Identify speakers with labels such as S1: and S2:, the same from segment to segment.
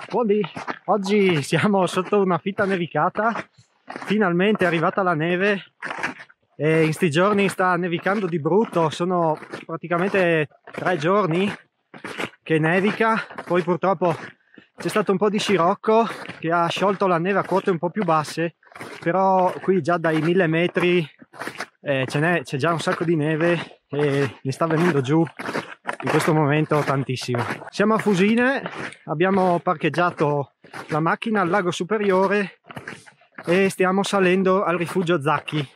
S1: Buondì, oggi siamo sotto una fitta nevicata, finalmente è arrivata la neve e in sti giorni sta nevicando di brutto, sono praticamente 3 giorni che nevica, poi purtroppo c'è stato un po' di scirocco che ha sciolto la neve a quote un po' più basse, però qui già dai 1000 metri c'è già un sacco di neve e ne sta venendo giù in questo momento tantissimo. Siamo a Fusine, abbiamo parcheggiato la macchina al lago superiore e stiamo salendo al rifugio Zacchi.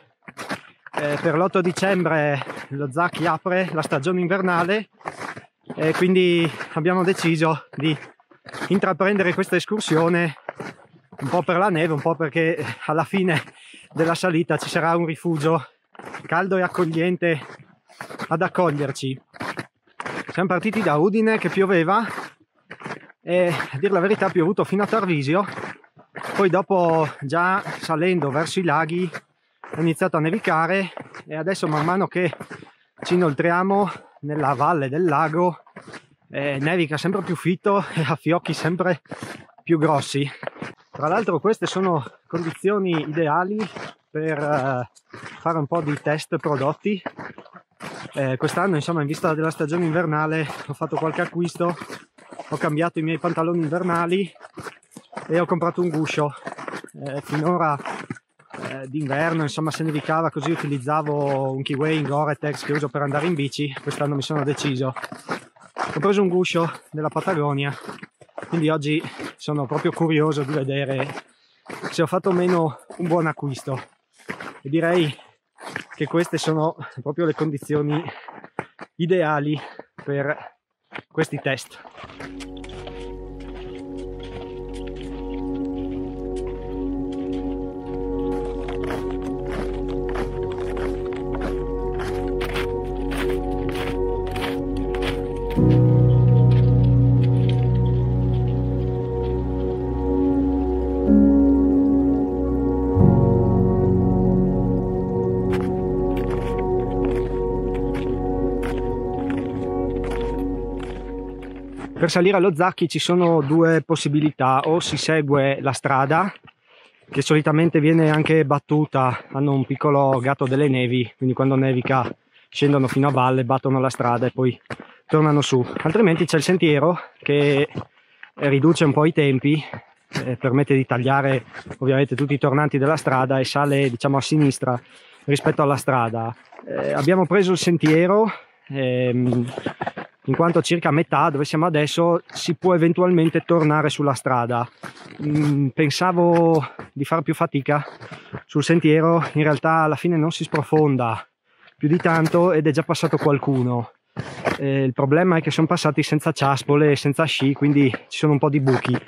S1: Per l'8 dicembre lo Zacchi apre la stagione invernale e quindi abbiamo deciso di intraprendere questa escursione un po' per la neve, un po' perché alla fine della salita ci sarà un rifugio caldo e accogliente ad accoglierci. Siamo partiti da Udine che pioveva e a dire la verità ha piovuto fino a Tarvisio, poi dopo già salendo verso i laghi è iniziato a nevicare e adesso man mano che ci inoltriamo nella valle del lago nevica sempre più fitto e a fiocchi sempre più grossi. Tra l'altro queste sono condizioni ideali per fare un po' di test prodotti. Quest'anno insomma in vista della stagione invernale ho fatto qualche acquisto, ho cambiato i miei pantaloni invernali e ho comprato un guscio. Finora d'inverno insomma se nevicava così utilizzavo un Keyway in Gore-Tex che uso per andare in bici, quest'anno mi sono deciso, ho preso un guscio della Patagonia, quindi oggi sono proprio curioso di vedere se ho fatto o meno un buon acquisto e direi che queste sono proprio le condizioni ideali per questi test. Per salire allo Zacchi ci sono due possibilità: o si segue la strada che solitamente viene anche battuta, hanno un piccolo gatto delle nevi, quindi quando nevica scendono fino a valle, battono la strada e poi tornano su, altrimenti c'è il sentiero che riduce un po' i tempi, permette di tagliare ovviamente tutti i tornanti della strada e sale diciamo a sinistra rispetto alla strada. Abbiamo preso il sentiero in quanto circa a metà dove siamo adesso si può eventualmente tornare sulla strada. Pensavo di fare più fatica sul sentiero, in realtà alla fine non si sprofonda più di tanto ed è già passato qualcuno. Il problema è che sono passati senza ciaspole e senza sci, quindi ci sono un po' di buchi,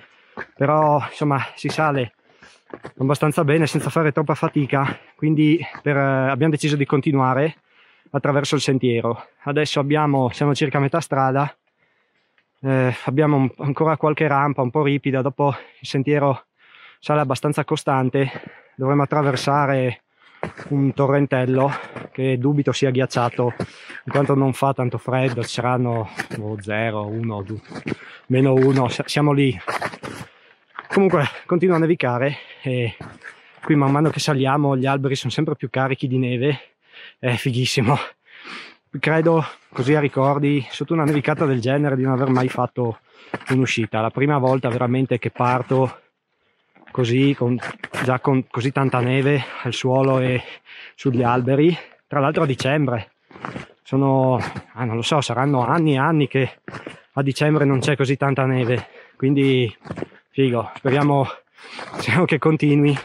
S1: però insomma si sale abbastanza bene senza fare troppa fatica, quindi abbiamo deciso di continuare attraverso il sentiero. Adesso siamo circa a metà strada, abbiamo ancora qualche rampa un po' ripida, dopo il sentiero sale abbastanza costante, dovremo attraversare un torrentello che dubito sia ghiacciato in quanto non fa tanto freddo, ci saranno 0, 1, meno 1, siamo lì. Comunque continua a nevicare e qui man mano che saliamo gli alberi sono sempre più carichi di neve, è fighissimo. Credo, così a ricordi, sotto una nevicata del genere di non aver mai fatto un'uscita, la prima volta veramente che parto così, già con così tanta neve al suolo e sugli alberi, tra l'altro a dicembre. Non lo so, saranno anni e anni che a dicembre non c'è così tanta neve, quindi figo, speriamo che continui.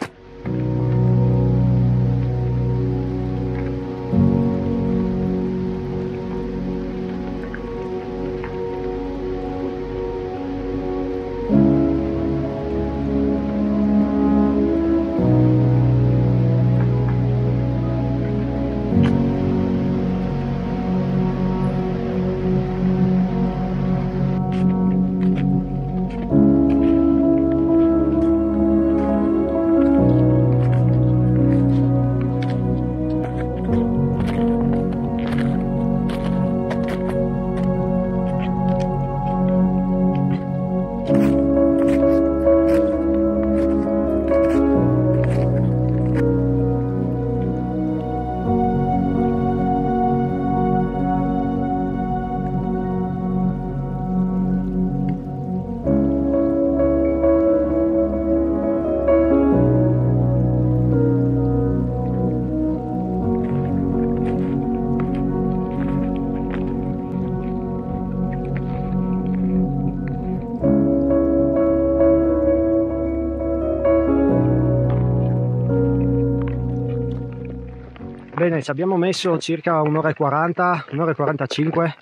S1: Bene, ci abbiamo messo circa un'ora e 40, un'ora e 45,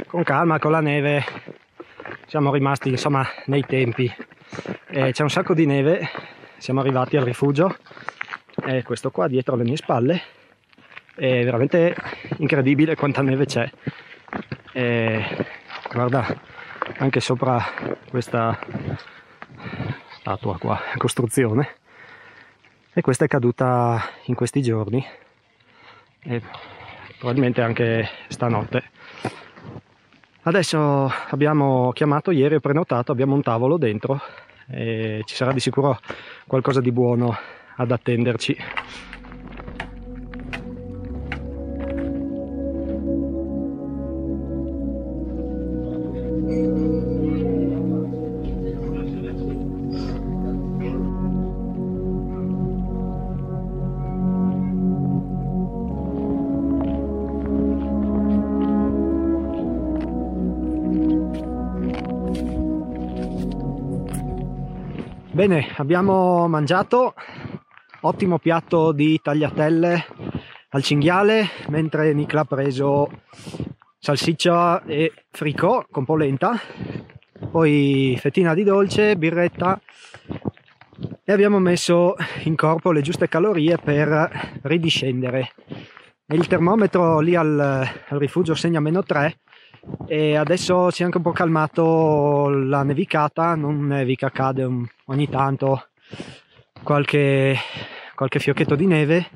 S1: con calma, con la neve, siamo rimasti insomma nei tempi. C'è un sacco di neve, siamo arrivati al rifugio, questo qua dietro alle mie spalle, è veramente incredibile quanta neve c'è. Guarda, anche sopra questa statua qua, costruzione, e questa è caduta in questi giorni e probabilmente anche stanotte. Adesso abbiamo chiamato ieri, ho prenotato, abbiamo un tavolo dentro e ci sarà di sicuro qualcosa di buono ad attenderci. Bene, abbiamo mangiato, ottimo piatto di tagliatelle al cinghiale, mentre Nicla ha preso salsiccia e fricò con polenta, poi fettina di dolce, birretta, e abbiamo messo in corpo le giuste calorie per ridiscendere. Il termometro lì al rifugio segna -3 e adesso si è anche un po' calmato la nevicata, non nevica, cade ogni tanto qualche fiocchetto di neve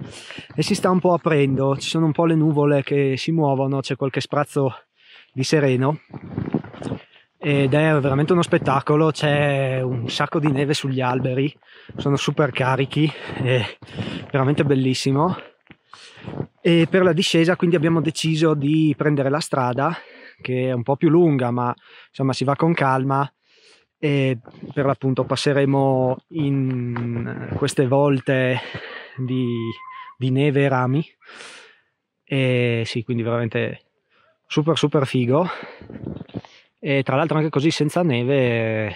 S1: e si sta un po' aprendo, ci sono un po' le nuvole che si muovono, c'è qualche sprazzo di sereno ed è veramente uno spettacolo, c'è un sacco di neve sugli alberi, sono super carichi, è veramente bellissimo. E per la discesa quindi abbiamo deciso di prendere la strada, che è un po' più lunga ma insomma si va con calma, e per l'appunto passeremo in queste volte di neve e rami, e sì, quindi veramente super figo. E tra l'altro anche così senza neve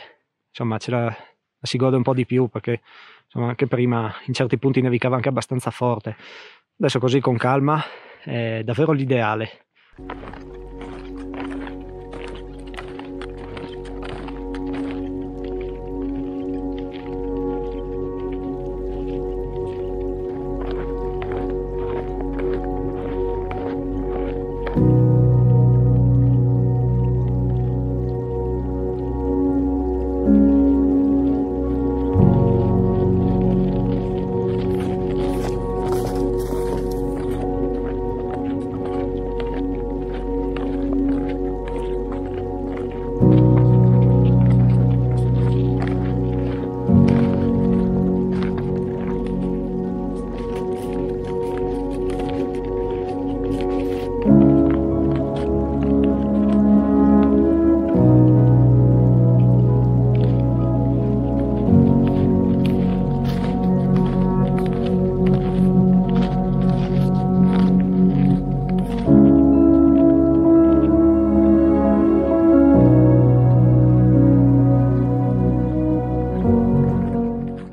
S1: insomma ce la si gode un po' di più, perché insomma anche prima in certi punti nevicava anche abbastanza forte. Adesso così con calma è davvero l'ideale.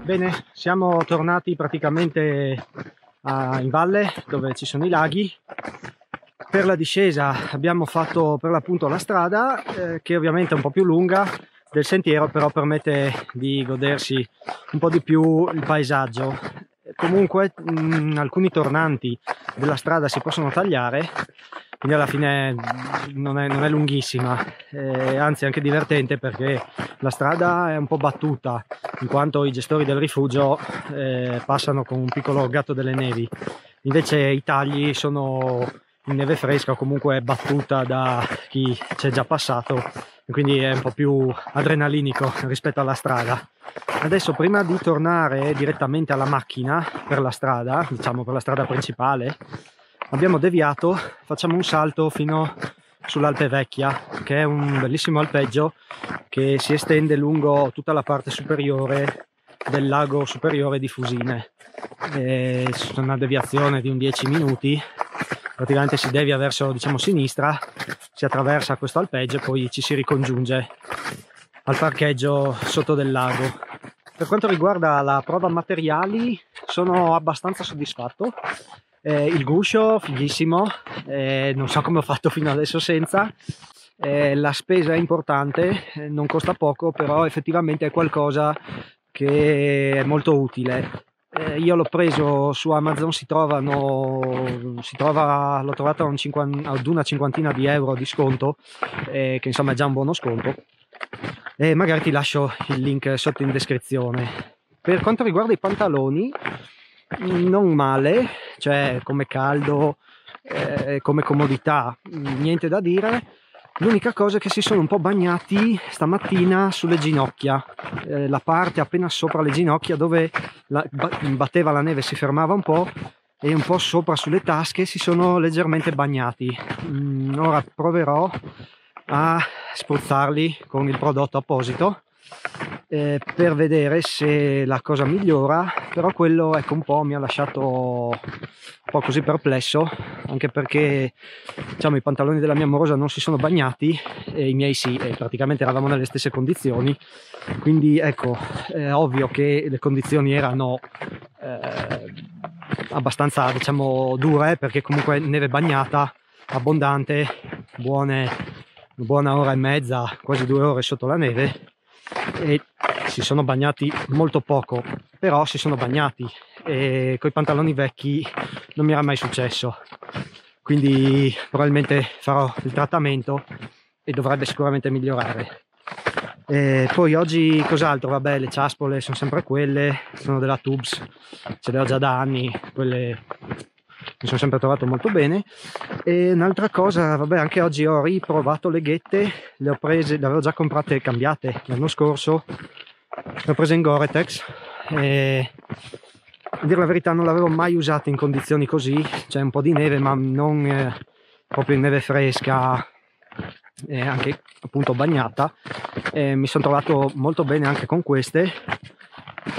S1: Bene, siamo tornati praticamente in valle dove ci sono i laghi. Per la discesa abbiamo fatto per l'appunto la strada, che ovviamente è un po' più lunga del sentiero, però permette di godersi un po' di più il paesaggio. Comunque alcuni tornanti della strada si possono tagliare, quindi alla fine non è lunghissima, anzi è anche divertente perché la strada è un po' battuta, in quanto i gestori del rifugio passano con un piccolo gatto delle nevi, invece i tagli sono in neve fresca o comunque battuta da chi c'è già passato, e quindi è un po' più adrenalinico rispetto alla strada. Adesso, prima di tornare direttamente alla macchina per la strada, diciamo per la strada principale, abbiamo deviato, facciamo un salto fino sull'Alpe Vecchia, che è un bellissimo alpeggio che si estende lungo tutta la parte superiore del lago superiore di Fusine. È una deviazione di un 10 minuti, praticamente si devia verso, diciamo, sinistra, si attraversa questo alpeggio e poi ci si ricongiunge al parcheggio sotto del lago. Per quanto riguarda la prova materiali, sono abbastanza soddisfatto. Il guscio fighissimo, non so come ho fatto fino adesso senza. La spesa è importante, non costa poco, però effettivamente è qualcosa che è molto utile. Io l'ho preso su Amazon, l'ho trovato ad una cinquantina di euro di sconto, che insomma è già un buono sconto, e magari ti lascio il link sotto in descrizione. Per quanto riguarda i pantaloni, non male, cioè come caldo, come comodità, niente da dire. L'unica cosa è che si sono un po' bagnati stamattina sulle ginocchia, la parte appena sopra le ginocchia dove batteva la neve, si fermava un po', e un po' sopra sulle tasche si sono leggermente bagnati. Ora proverò a spruzzarli con il prodotto apposito per vedere se la cosa migliora, però quello, ecco, un po' mi ha lasciato un po' così perplesso, anche perché diciamo i pantaloni della mia amorosa non si sono bagnati e i miei sì, e praticamente eravamo nelle stesse condizioni, quindi ecco, è ovvio che le condizioni erano abbastanza, diciamo, dure, perché comunque neve bagnata abbondante, una buona ora e mezza, quasi 2 ore sotto la neve, e si sono bagnati molto poco, però si sono bagnati, e coi pantaloni vecchi non mi era mai successo, quindi probabilmente farò il trattamento e dovrebbe sicuramente migliorare. Poi oggi cos'altro? Vabbè, le ciaspole sono sempre quelle, sono della Tubes, ce le ho già da anni, quelle mi sono sempre trovato molto bene. E un'altra cosa, vabbè, anche oggi ho riprovato le ghette, le ho prese, le avevo già comprate e cambiate l'anno scorso, le ho prese in Gore-Tex, e a dire la verità non l'avevo mai usate in condizioni così, c'è un po' di neve ma non proprio in neve fresca, anche appunto bagnata. Mi sono trovato molto bene anche con queste,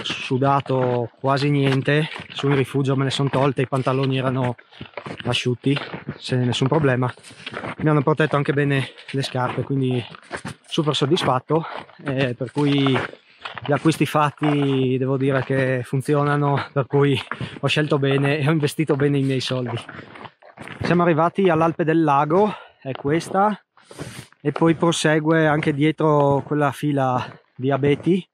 S1: sudato quasi niente, sul rifugio me ne sono tolte, i pantaloni erano asciutti, nessun problema, mi hanno protetto anche bene le scarpe, quindi super soddisfatto, per cui gli acquisti fatti devo dire che funzionano, per cui ho scelto bene e ho investito bene i miei soldi. Siamo arrivati all'Alpe del Lago, è questa, e poi prosegue anche dietro quella fila di abeti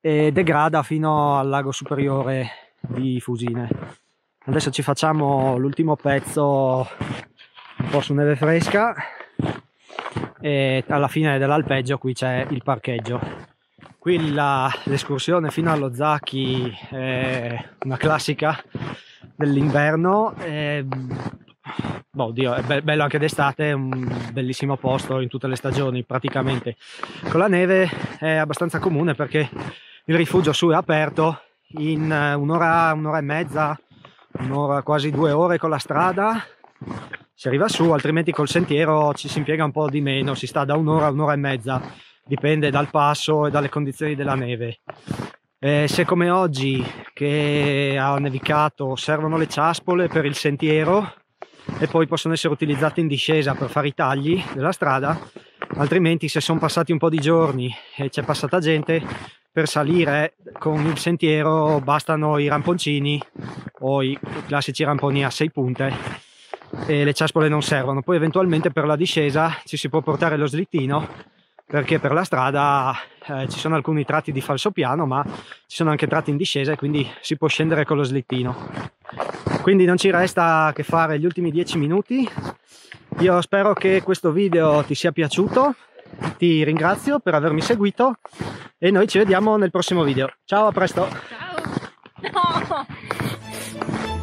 S1: e degrada fino al lago superiore di Fusine. Adesso ci facciamo l'ultimo pezzo un po' su neve fresca e alla fine dell'alpeggio qui c'è il parcheggio. Qui l'escursione fino allo Zacchi è una classica dell'inverno, oddio, è bello anche d'estate, è un bellissimo posto in tutte le stagioni praticamente. Con la neve è abbastanza comune perché il rifugio su è aperto in un'ora e mezza, un'ora, quasi 2 ore con la strada si arriva su, altrimenti col sentiero ci si impiega un po' di meno, si sta da un'ora a un'ora e mezza, dipende dal passo e dalle condizioni della neve. Se come oggi che ha nevicato servono le ciaspole per il sentiero e poi possono essere utilizzate in discesa per fare i tagli della strada, altrimenti se sono passati un po' di giorni e c'è passata gente, per salire con il sentiero bastano i ramponcini o i classici ramponi a 6 punte e le ciaspole non servono. Poi eventualmente per la discesa ci si può portare lo slittino, perché per la strada ci sono alcuni tratti di falsopiano, ma ci sono anche tratti in discesa e quindi si può scendere con lo slittino. Quindi non ci resta che fare gli ultimi 10 minuti. Io spero che questo video ti sia piaciuto, ti ringrazio per avermi seguito e noi ci vediamo nel prossimo video. Ciao, a presto!
S2: Ciao! No!